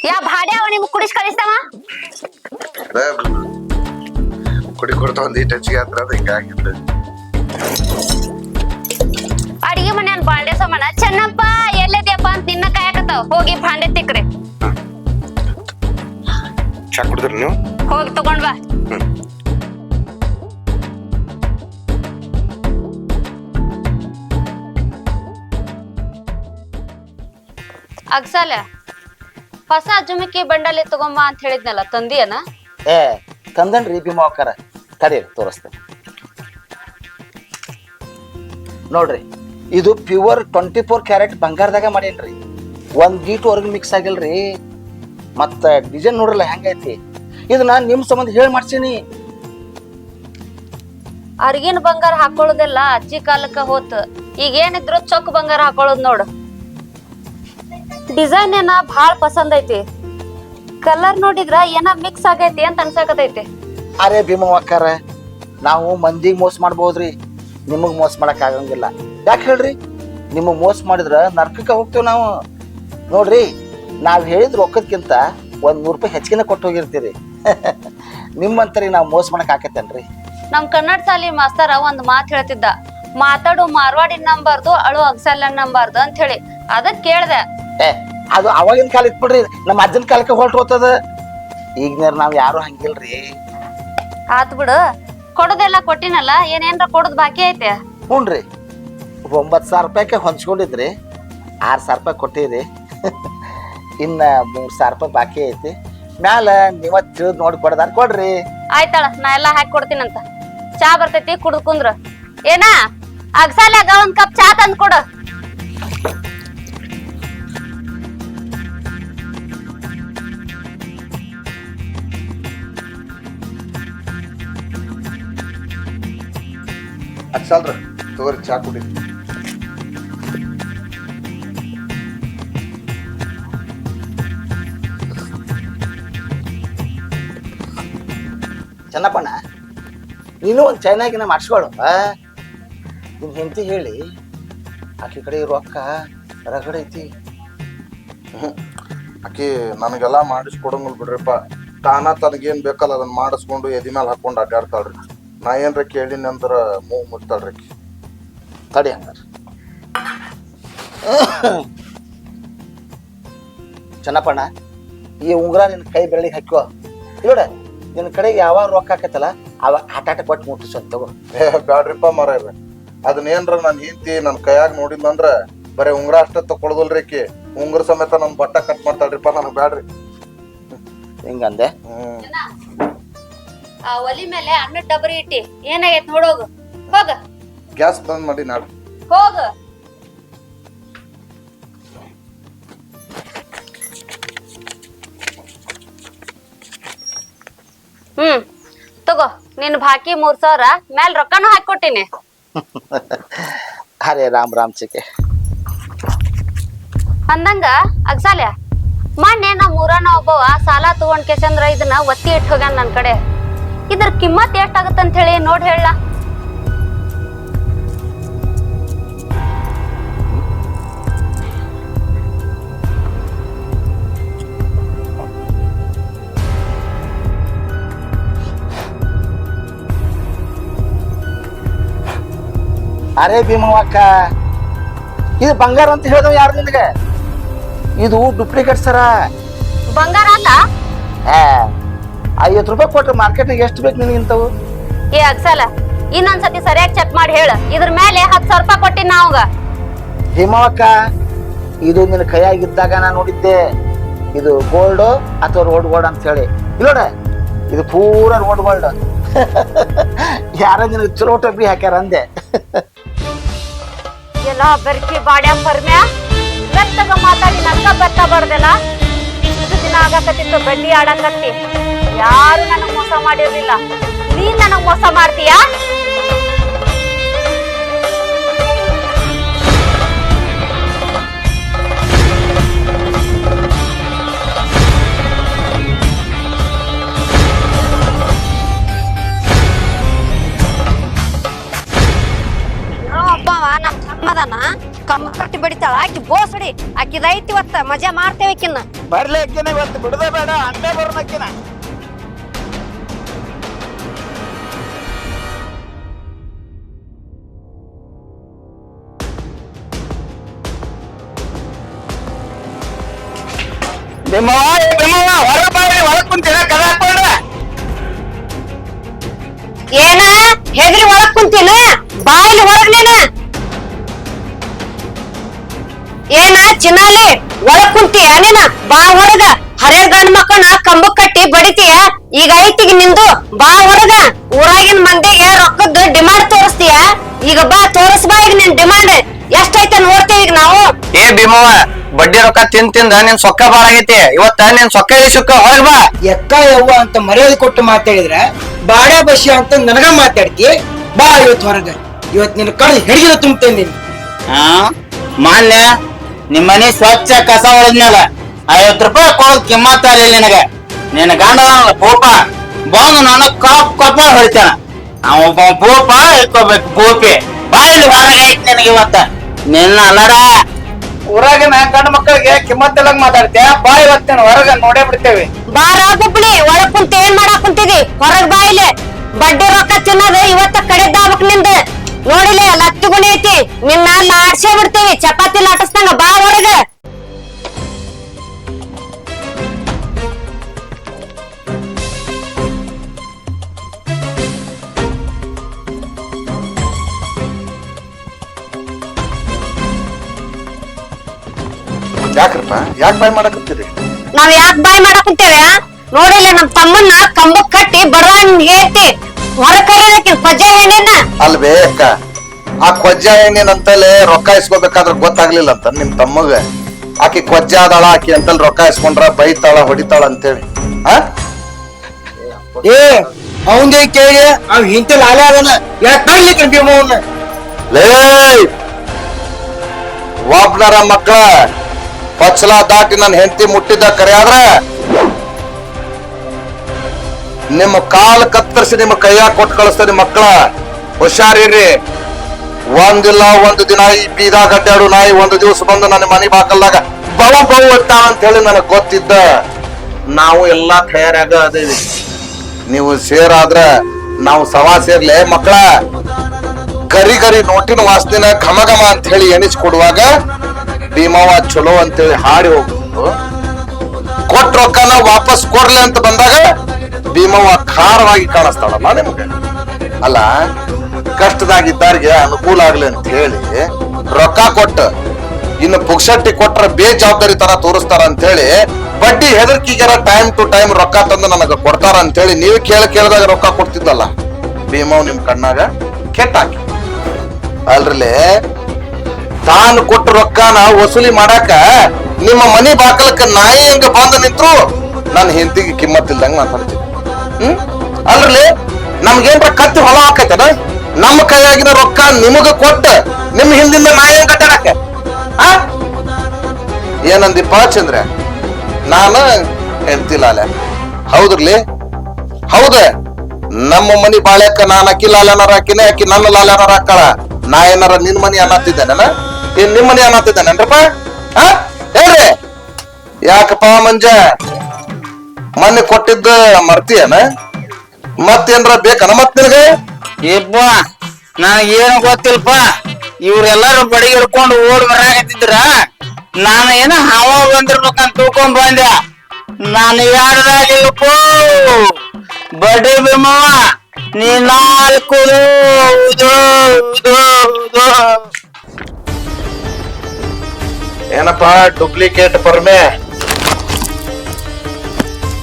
ಯಾ ಭಾಡ್ಯಾವ ನಿಮ್ಗೆ ಕುಡಿಸ್ ಕಳಿಸ್ತಾವ ಕುಡಿ ಕೊಡ್ತಾ ಒಂದ್ ಈಟ್ ಹೆಚ್ಚಿಗೆ ಆತ್ರ ಅದು ಹಿಂಗಾಗಿತ್ತು. ಅಡಿಗೆ ಮನೆ ಬಾಂಡೆ ಸಮಾನ ಚೆನ್ನಪ್ಪ ಎಲ್ಲೇದ್ಯಪ್ಪ ಅಂತ ನಿನ್ನ ಕಾಯಕತ್ತಾವ ಹೋಗಿ ಭಾಂಡೆ ತಿಕ್ರಿ. ಚಾ ಕುಡಿದ್ರಿ ನೀವು? ಹೋಗಿ ತಗೊಂಡ್ ಬಾ. ಅಗ್ಸಾಲ ಹೊಸ ಜುಮಕಿ ಬಂಡಲಿ ತಗೊಂಬ ಅಂತ ಹೇಳಿದ್ನಲ್ಲ ತಂದಿಯನ? ಏ ತಂದನ್ರಿ ಭೀಮಾವಕ್ಕಾರ ತಡೀರಿ ತೋರಿಸ್ತೇನೆ ನೋಡ್ರಿ. ಇದು ಪ್ಯೂರ್ 24 ಕ್ಯಾರೆಟ್ ಬಂಗಾರದಾಗ ಮಾಡೇನ್ರಿ. ಒಂದ್ ಗೀಟು ಹೊರಗೆ ಮಿಕ್ಸ್ ಆಗಿಲ್ರಿ. ಮತ್ತ ಡಿಸೈನ್ ನೋಡ್ರಲ್ಲ ಹೆಂಗೈತಿ. ಇದು ನಾನ್ ನಿಮ್ ಸಂಬಂಧ ಹೇಳಿ ಮಾಡ್ಸೀನಿ. ಅರ್ಗಿನ ಬಂಗಾರ ಹಾಕೊಳ್ಳೋದೆಲ್ಲ ಅಜ್ಜಿ ಕಾಲಕ್ಕ ಹೋತ್. ಈಗ ಏನಿದ್ರು ಚೊಕ್ ಬಂಗಾರ ಹಾಕೊಳ್ಳೋದ್ ನೋಡು. ಡಿಸೈನ್ ಏನ ಭಾಳ ಪಸಂದ್ ಐತಿ. ಕಲರ್ ನೋಡಿದ್ರ ಏನ ಮಿಕ್ಸ್ ಆಗೈತಿ ಅಂತ ಅನ್ಸಕತೈತಿ. ಅರೆ ಭೀಮವ್ವಕ್ಕಾರ, ನಾವು ಮಂದಿಗೆ ಮೋಸ ಮಾಡ್ಬೋದ್ರಿ, ನಿಮಗ್ ಮೋಸ ಮಾಡಕ್ ಆಗಂಗಿಲ್ಲ. ಯಾಕೆ ಹೇಳ್ರಿ? ನಿಮಗ್ ಮೋಸ ಮಾಡಿದ್ರ ನರ್ಕಕ್ಕೆ ಹೋಗ್ತೇವ್ ನಾವು. ನೋಡ್ರಿ, ನಾವ್ ಹೇಳಿದ ರೊಕ್ಕದ್ಕಿಂತ ಒಂದ್ 100 ರೂಪಾಯಿ ಹೆಚ್ಚಿಗೆ ಕೊಟ್ಟು ಹೋಗಿರ್ತೀರಿ. ನಿಮ್ಮಂತರಿ ನಾವ್ ಮೋಸ ಮಾಡಕ್ ಆಕತ್ತೇನ್ರಿ? ನಮ್ ಕನ್ನಡ ಶಾಲಿ ಮಾಸ್ತರ ಒಂದ್ ಮಾತ್ ಹೇಳ್ತಿದ್ದ, ಮಾತಾಡು ಮಾರ್ವಾಡಿ ನಂಬಾರ್ದು ಅಳು ಅಗ್ಸಲ್ಲ ನಂಬಾರ್ದು ಅಂತ ಹೇಳಿ. ಅದಕ್ ಕೇಳ್ದೆ. ಅದು ಅವಾಗಿನ ಕಾಲ ಇಟ್ಬಿಡ್ರಿ, ನಮ್ಮ ಅಜ್ಜನ ಕಾಲಕ್ಕೆ ಹೊರಟು ಹೋಗ್ತದ. ಈಗ ನಾವ್ ಯಾರು ಹಂಗಿಲ್ರಿ. ಆತ್ ಬಿಡು, ಕೊಡೋದೆಲ್ಲ ಕೊಟ್ಟಿನಲ್ಲ, ಏನೇನ್ರ ಕೊಡೋದ್ ಬಾಕಿ ಐತೆ? ಹ್ಞೂನ್ರಿ, 9,000 ರೂಪಾಯಿಗೆ ಹೊಂಚ್ಕೊಂಡಿದ್ರಿ. 6,000 ರೂಪಾಯಿ ಕೊಟ್ಟಿರಿ. ಇನ್ನ 3,000 ರೂಪಾಯಿ ಬಾಕಿ ಐತಿ. ಮ್ಯಾಲ ನೀವ ತಿಳಿದ್ ನೋಡಿ ಕೊಡದಾರ ಕೊಡ್ರಿ. ಆಯ್ತಾಳ, ನಾ ಎಲ್ಲಾ ಹಾಕಿ ಕೊಡ್ತೀನಂತ. ಚಾ ಬರ್ತೈತಿ, ಕುಡ್ದು ಕುಂದ್ರ. ಏನ ಅಗ್ಸಾಲ್ಯಾಗ ಒಂದ್ ಕಪ್ ಚಾ ತಂದ್ ಕೊಡು. ಅಚ್ಚಲ್ರಿ ತಗೋರಿ ಚಾ ಕುಡಿ. ಚೆನ್ನಪ್ಪಣ್ಣ, ನೀನು ಒಂದು ಚೈನಾಗಿನ ಮಾಡಿಸ್ಕೊಳು. ನಿನ್ ಹೆಂಡತಿ ಹೇಳಿ ಆಕಿ ಕಡೆ ರೊಕ್ಕ ರಗಡ ಐತಿ. ಆಕಿ ನನಗೆಲ್ಲಾ ಮಾಡಿಸ್ಕೊಡಂಗಿಲ್ ಬಿಡ್ರಿಪ್ಪ. ತಾನ ತನಗೇನ್ ಬೇಕಲ್ಲ ಅದನ್ನ ಮಾಡಿಸ್ಕೊಂಡು ಎದಿ ಮೇಲೆ ಹಾಕೊಂಡು ಅಡ್ಡಾಡ್ತಾಳ್ರಿ. ನಾ ಏನ್ರ ಕೇಳಿನಿ ಅಂದ್ರ ಮೂಗ್ ಮುಚ್ತಾಳ್ರಿ. ತಡಿ ಹಂಗಾರ. ಚೆನ್ನಪ್ಪಣ್ಣ, ಈ ಉಂಗುರ ನಿನ್ನ ಕೈ ಬೆರಳಿಗೆ ಹಾಕೋ. ನೋಡ, ನಿನ್ನ ಕಡೆಗೆ ಯಾವಾಗ ರೊಕ್ಕ ಹಾಕತ್ತಲ್ಲ ಅವ ಆಟಾಟ ಕೊಟ್ಟು ಮುಟ್ಟಿಸೋನ್ ತಗೋ. ಬ್ಯಾಡ್ರಿಪ್ಪ ಮಾರ್ಯಾರ, ಅದನ್ನೇನ್ರ ನನ್ ಹೆಂಡತಿ ನನ್ ಕೈಯಾಗ ನೋಡಿದ್ನಂದ್ರ ಬರೀ ಉಂಗುರ ಅಷ್ಟ ತಗೊಳದಲ್ರಿ. ಆಕಿ ಉಂಗುರ ಸಮೇತ ನನ್ ಬಟ್ಟ ಕಟ್ ಮಾಡ್ತಾಳ್ರಿಪ್ಪ. ನನಗ್ ಬ್ಯಾಡ್ರಿ. ಹಿಂಗಂದೆ. ಆ ಒಲಿ ಮೇಲೆ ಅನ್ನ ಡಬರಿ ಇಟ್ಟಿ ಏನಾಗೈತ್ ನೋಡೋಗು. ಹೋಗ, ಗ್ಯಾಸ್ ಬಂದ್ ಮಾಡಿ ನಾಳೆ ಹೋಗ. ತಗೋ, ನಿನ್ ಬಾಕಿ 3,000 ಮ್ಯಾಲ್ ರೊಕ್ಕನು ಹಾಕೊಟ್ಟಿನಿ. ಹರೇ ರಾಮ್ ರಾಮ್ ಚಿಕೆ. ಅಂದಂಗ ಅಗ್ಸಾಲ್ಯ, ಮೊನ್ನೆ ನಮ್ಮ ಊರನ ಒಬ್ಬವ ಸಾಲ ತಗೊಂಡ್ ಕೇಸಂದ್ರ ಇದನ್ನ ಒತ್ತಿ ಇಟ್ಟು ಹೋಗ್ಯಾನ ನನ್ ಕಡೆ. ಇದ್ರ ಕಿಮ್ಮತ್ ಎಷ್ಟಾಗತ್ತಂತ ಹೇಳಿ ನೋಡ್ ಹೇಳ. ಅರೆ ಭೀಮವ್ವಕ್ಕ, ಇದು ಬಂಗಾರ ಅಂತ ಹೇಳಿದವ ಯಾರು ನಿನಗೆ? ಇದು ಡೂಪ್ಲಿಕೇಟ್ ಸರ. ಬಂಗಾರ ಅಲ್ಲ. 50 ರೂಪಾಯಿ ಕೊಟ್ರೆ ಮಾರ್ಕೆಟ್ನಾಗ ಎಷ್ಟು ಬೇಕು ನಿನಗೆ ಇಂಥವು? ಏ ಅಗ್ಸಲ, ಇನ್ನೊಂದ್ಸತಿ ಸರಿಯಾಗಿ ಚೆಕ್ ಮಾಡಿ ಹೇಳ. ಇದ್ರ ಮೇಲೆ 10,000 ರೂಪಾಯಿ ಕೊಟ್ಟಿನ ನಾವಾಗ. ಭೀಮವ್ವಕ್ಕ, ಇದು ನಿನ್ನ ಕೈಯಾಗಿದ್ದಾಗ ನಾ ನೋಡಿದ್ದೆ. ಇದು ಗೋಲ್ಡ್ ಅಥವಾ ರೋಡ್ ಗೋಲ್ಡ್ ಅಂತ ಹೇಳಿ. ಇಲ್ಲೋಡ, ಇದು ಪೂರ ರೋಡ್ ಗೋಲ್ಡ್. ಯಾರ ನಿನಗೆ ಚಲೋ ಟೊಬ್ಬಿ ಹಾಕ್ಯಾರ ಅಂದೆ. ಎಲ್ಲ ಬೆರ್ಕಿ ಬಾಡ್ಯ ಫರ್ಮ್ಯಾ ಬೆತ್ತಗ ಮಾತಾಡಿ ನನ್ಗ ಬೆತ್ತ ಬರ್ದಲ್ಲ. ಇಷ್ಟು ದಿನ ಆಗಕತ್ತಿತ್ತು ಬಡ್ಡಿ ಆಡಕತ್ತಿ. ಯಾರು ನನಗ್ ಮೋಸ ಮಾಡಿರ್ಲಿಲ್ಲ, ನೀನ್ ನನಗ್ ಮೋಸ ಮಾಡ್ತೀಯಾ? ಕಮ್ಮ ಕಟ್ಟಿ ಬಡಿತಾಳ ಆಕಿ ಬೋಸಡಿ ಆಕಿದ ಐತಿ ಇವತ್ತ ಮಜಾ ಮಾಡ್ತೇವೆ ಆಕಿನ್ನ. ಬರ್ಲಿ ಅಕ್ಕಿನ ಇವತ್ತು ಬಿಡದೆ ಬೇಡ, ಅನ್ನೇ ಬರೋಣ ಅಕ್ಕಿನ. ಹೊರಗೆ ಕುಂತೀರ ಕದ ಹಾಕೊಂಡ ಏನ ಹೆದ್ರಿ ಒಳಗ್ ಕುಂತೀನ ಬಾಯಿಲಿ ಹೊರಗ್ ನೀನ. ಏನ ಚಿನ್ನಾಲಿ ಒಳಗ್ ಕುಂತೀಯ ನೀನ ಬಾ ಹೊರಗ. ಹರೇ ಗಂಡ್ ಮಕ್ಕಳನ್ನ ಕಂಬಕ್ ಕಟ್ಟಿ ಬಡಿತೀಯ, ಈಗ ಐತಿಗ ನಿಂದು ಬಾ ಹೊರಗ. ಊರಾಗಿನ ಮಂದಿಗೆ ರೊಕ್ಕದ ಡಿಮಾಂಡ್ ತೋರಿಸ್ತೀಯ, ಈಗ ಬಾ ತೋರಿಸ್ ಬಾ ಈಗ ನಿನ್ ಡಿಮಾಂಡ್ ಎಷ್ಟೈತೆ ನೋಡ್ತೀವಿ ಈಗ ನಾವು. ಏ ಭೀಮವ್ವ, ಬಡ್ಡಿ ರೊಕ್ಕ ತಿಂದ ನಿನ್ ಸೊಕ್ಕ ಬಾಳಾಗೈತಿ. ಇವತ್ತ ನಿನ್ ಸೊಕ್ಕ ಸುಕ್ಕ ಹೊರಗ್ ಬಾ. ಎಕ್ಕ ಯವ್ವ ಅಂತ ಮರ್ಯಾದೆ ಕೊಟ್ಟು ಮಾತಾಡಿದ್ರ ಬಾಡ ಬಸ್ಯ ಅಂತ ನನಗ ಮಾತಾಡ್ತಿ. ಬಾ ಇವತ್ತು ಹೊರಗ, ಇವತ್ ನಿನ್ ಕಳ್ದು ಹಿಡಿದ ತುಂಬ್ತೇನೆ. ಮಾನ್ಯ ನಿಮ್ ಮನಿ ಸ್ವಚ್ಛ ಕಸ ಹೊಡೆದ್ಮೇಲೆ 50 ರೂಪಾಯಿ ಕೊಡೋದ್ ಕಿಮ್ಮತ್ತ ನಿನಗ. ನಿನ್ನ ಗಂಡ ಭೂಪ ಬಂದು ನಾನು ಕಪ್ಪ ಹೊಡಿತಾನ. ಒಬ್ಬ ಭೂಪ ಇಟ್ಕೋಬೇಕು ಭೂಪಿ. ಬಾಯಲ್ಲಿ ಹೊರಗೆ ಐತಿ ನಿನಗೆ ಇವತ್ತ. ನಿನ್ನ ಅಲ್ಲಡ ಊರಾಗಿನ ಗಂಡ ಮಕ್ಕಳಿಗೆ ಕಿಮ್ಮತ್ತಿಲ್ಲಂಗ್ ಮಾತಾಡ್ತೀಯ. ಬಾ ಇವತ್ತೇನು ಹೊರಗ ನೋಡೇ ಬಿಡ್ತೇವೆ. ಬಾರ ಗುಬ್ಳಿ ಒಳಗ್ ಕುಂತ ಏನ್ ಮಾಡಾಕ್ ಕುಂತಿದಿ? ಹೊರಗ್ ಬಾಯಿಲೆ ಬಡ್ಡಿ ರೊಕ್ಕ ತಿನ್ನೋದು ಇವತ್ತ ಕಡೆದಾಗ್ಬೇಕ್ ನಿಂದ. ನೋಡಿಲೆ ಲತ್ತು ಗುಣಿ ಐತಿ, ನಿನ್ನ ಲಾಡ್ಸೇ ಬಿಡ್ತೀವಿ ಚಪಾತಿ ಲಾಟಸ್ದಂಗ. ಬಾ ಹೊರಗ. ಯಾಕ್ರಪ್ಪ ಯಾಕೆ ಬಾಯ್ ಮಾಡಕತ್ತೀರಿ? ನಾವ್ ಯಾಕೆ ಬಾಯ್ ಮಾಡಾಕ್ ಕುಂತೇವೆ? ನೋಡಿಲ್ಲ ನಮ್ ತಮ್ಮನ್ನ ಕಂಬಕ್ ಕಟ್ಟಿ ಬಡವಂಗ್ ಏರ್ತಿ ಹೊರ ಕರೀದಕ್ಕೆ ಪಜ್ಜೆ ಹೆಣ್ಣಿನ. ಅಲ್ವೇ ಅಕ್ಕ, ಆ ಕೊಜ್ಜ ಹೆಣ್ಣಿನಂತಲೇ ರೊಕ್ಕ ಇಸ್ಕೋಬೇಕಾದ್ರ ಗೊತ್ತಾಗ್ಲಿಲ್ಲ ಅಂತ ನಿಮ್ ತಮ್ಮಗ. ಆಕಿ ಕೊಜ್ಜ ಆದಾಳ, ಆಕಿ ಅಂತಲ್ಲಿ ರೊಕ್ಕ ಇಸ್ಕೊಂಡ್ರ ಬೈತಾಳ ಹೊಡಿತಾಳ ಅಂತೇಳಿ. ಏ ಅವಂದೇ ಕೇಳಿ ಅವ್ ಹಿಂತಲ್ ಆಲೆ ಅದನ್ನ ಯಾಕೆ ಬರ್ಲಿಕ್ಕೆ ಭೀಮವನ್ನ. ಲೇ ಒಬ್ನರ ಮಕ್ಕಳ ಪಚ್ಚಲ ದಾಟಿ ನನ್ನ ಹೆಂಡತಿ ಮುಟ್ಟಿದ್ದ ಕರೆ ಆದ್ರ ನಿಮ್ಮ ಕಾಲ್ ಕತ್ತರಿಸಿ ನಿಮ್ಮ ಕೈಯಾಗ ಕೊಟ್ಟು ಕಳಿಸ್ತಾರೆ ಮಕ್ಕಳ. ಹುಷಾರಿರ್ರಿ. ಒಂದಿಲ್ಲ ಒಂದು ದಿನ ಈ ಬೀದಾಗ ಅಡ್ಡಾಡು ನಾಯಿ ಒಂದು ದಿವಸ ಬಂದು ನನ್ನ ಮನೆ ಬಾಕಲ್ದಾಗ ಬವ ಬವು ಇರ್ತಾವ ಅಂತ ಹೇಳಿ ನನಗ್ ಗೊತ್ತಿದ್ದ. ನಾವು ಎಲ್ಲಾ ತಯಾರಾಗ ಅದೇವಿ. ನೀವು ಸೇರಾದ್ರ ನಾವು ಸವಾ ಸೇರ್ಲೆ ಮಕ್ಕಳ. ಗರಿ ಗರಿ ನೋಟಿನ ವಾಸನೆನ ಘಮ ಘಮ ಅಂತ ಹೇಳಿ ಎಣಿಸ್ ಕೊಡುವಾಗ ಭೀಮವ್ವ ಚಲೋ ಅಂತೇಳಿ ಹಾಡಿ ಹೋಗ್ಬಿಟ್ಟು ಕೊಟ್ಟ ರೊಕ್ಕನ ವಾಪಸ್ ಕೊಡ್ಲಿ ಅಂತ ಬಂದಾಗ ಭೀಮವ್ವ ಖಾರವಾಗಿ ಕಾಣಿಸ್ತಾಳಲ್ಲ ನಿಮ್ಗೆ. ಅಲ್ಲ, ಕಷ್ಟದಾಗಿದ್ದಾರಿಗೆ ಅನುಕೂಲ ಆಗ್ಲಿ ಅಂತ ಹೇಳಿ ರೊಕ್ಕ ಕೊಟ್ಟ ಇನ್ನು ಪುಕ್ಷಟ್ಟಿ ಕೊಟ್ರ ಬೇಜವಾಬ್ದಾರಿ ತರ ತೋರಿಸ್ತಾರ ಅಂತ ಹೇಳಿ ಬಡ್ಡಿ ಹೆದರ್ಕಿಗೆರ ಟೈಮ್ ಟು ಟೈಮ್ ರೊಕ್ಕ ತಂದು ನನಗ ಕೊಡ್ತಾರ ಅಂತ ಹೇಳಿ ನೀವು ಕೇಳಿದಾಗ ರೊಕ್ಕ ಕೊಡ್ತಿದ್ದಲ್ಲ. ಭೀಮವ್ ನಿಮ್ ಕಣ್ಣಾಗ ಕೆಟ್ಟಾಕಿ ಅಲ್ರಲ್ಲೇ ತಾನು ಕೊಟ್ಟ ರೊಕ್ಕನ ವಸೂಲಿ ಮಾಡಾಕ ನಿಮ್ಮ ಮನಿ ಬಾಕಲಕ್ಕ ನಾಯಿ ಹಂಗ ಬಂದ ನಿಂತ್ರು ನನ್ನ ಹೆಂಡತಿಗೆ ಕಿಮ್ಮತ್ತಿಲ್ದಂಗ ಮಾತಾಡ್ತೀನಿ. ಅಲ್ರಲ್ಲೇ ನಮ್ಗೇನ್ರ ಕತ್ತಿ ಹೊಲ ಹಾಕೈತದ? ನಮ್ಮ ಕೈಯಾಗಿನ ರೊಕ್ಕ ನಿಮಗ ಕೊಟ್ಟ ನಿಮ್ ಹಿಂದಿಂದ ನಾಯಿ ಹಂಗ ಕಟ್ಟಾಡಕ ಏನಂದಿಪ್ಪ ಚಂದ್ರ? ನಾನು ಹೆಂಡ್ತಿಲಾಲ ಹೌದ್ರಲಿ ಹೌದ. ನಮ್ಮ ಮನಿ ಬಾಳ್ಯಾಕ ನಾನ್ ಅಕ್ಕಿ ಲಾಲನಾರ ಹಾಕಿನೇ, ಅಕ್ಕಿ ನನ್ನ ಲಾಲನಾರ ಹಾಕಳ. ನಾ ಏನಾರ ನಿನ್ ಮನಿ ಅನ್ನತ್ತಿದ್ದೇನ? ಏನ್ ನಿಮ್ ಮನಿ ಅನ್ನತ್ತಿದ್ದೇನೇನ್ರಪ್ಪ? ಹೇಳ್ರಿ. ಯಾಕಪ್ಪ ಮಂಜ ಮೊನ್ನೆ ಕೊಟ್ಟಿದ್ದ ಮರ್ತಿಯನ? ಮತ್ತೇನ್ರ ಬೇಕನ ಮತ್ ನಿನಗೆ? ಇಬ್ಬ ನನಗೇನು ಗೊತ್ತಿಲ್ಪ. ಇವ್ರೆಲ್ಲಾರು ಬಡಿಗೆ ಹಿಡ್ಕೊಂಡು ಓಡ್ ಬರಾಕತ್ತಿದ್ರ ನಾನು ಏನೋ ಹಾವ ಬಂದಿರ್ಬೇಕಂತ ತಿಳ್ಕೊಂಡ್ ಬಂದೆ. ನಾನು ಯಾರ್ದಾಗಿಲ್ಲಪ್ಪ ಬಡ್ಡಿ ಭೀಮವ್ವ. ನೀ ನಾಲ್ಕು ಏನಪ್ಪ ಡೂಪ್ಲಿಕೇಟ್ ಪರ್ಮೆ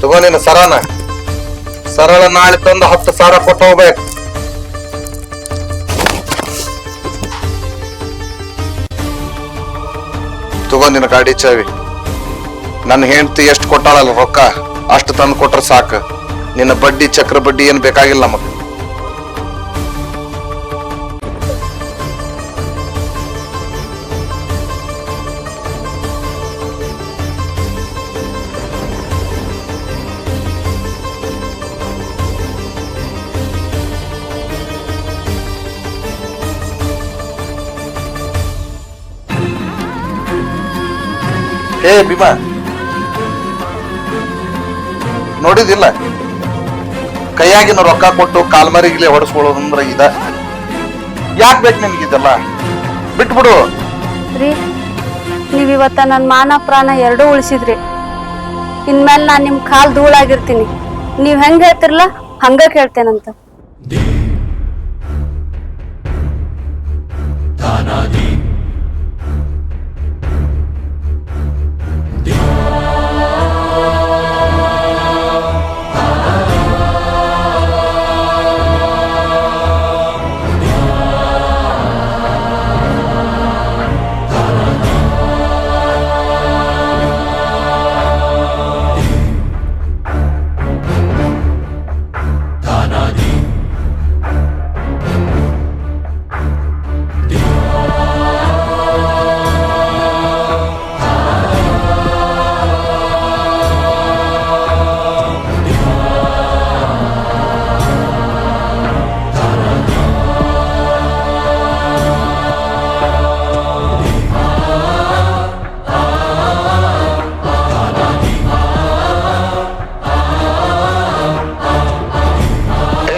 ತಗೋ. ನೀನು ಸರನ ಸರಳ ನಾಳೆ ತಂದು 10,000 ಕೊಟ್ಟು ಹೋಗ್ಬೇಕು. ತಗೋ ನಿನ್ನ ಗಾಡಿ ಚಾವಿ. ನನ್ನ ಹೆಂಡತಿ ಎಷ್ಟು ಕೊಟ್ಟಾಳಲ್ಲ ರೊಕ್ಕ ಅಷ್ಟು ತಂದು ಕೊಟ್ರೆ ಸಾಕು. ನಿನ್ನ ಬಡ್ಡಿ ಚಕ್ರ ಬಡ್ಡಿ ಏನ್ ಬೇಕಾಗಿಲ್ಲ ನಮಗ. ಏ ಭೀಮಾ, ನೋಡಿದಿಲ್ಲ ಕೈಯಾಗಿನ ರೊಕ್ಕ ಕೊಟ್ಟು ಕಾಲ್ಮರಿಗಿಲೆ ಹೊಡೆಸ್ಕೊಳ್ಳೋದಂದ್ರ ಇದ. ಯಾಕೆ ಬೇಕು ನಿನ್ಗಿದೆಲ್ಲ? ಬಿಟ್ಬಿಡು. ರೀ ನೀವ್ ಇವತ್ತ ನನ್ನ ಮಾನ ಪ್ರಾಣ ಎರಡೂ ಉಳಿಸಿದ್ರಿ. ಇನ್ಮೇಲೆ ನಾನ್ ನಿಮ್ ಕಾಲ್ ಧೂಳಾಗಿರ್ತೀನಿ. ನೀವ್ ಹೆಂಗ್ ಹೇಳ್ತಿರ್ಲ ಹಂಗ ಕೇಳ್ತೇನಂತ.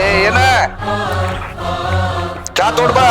ಏನ ಚಾ ತೋಡ್ ಬಾ.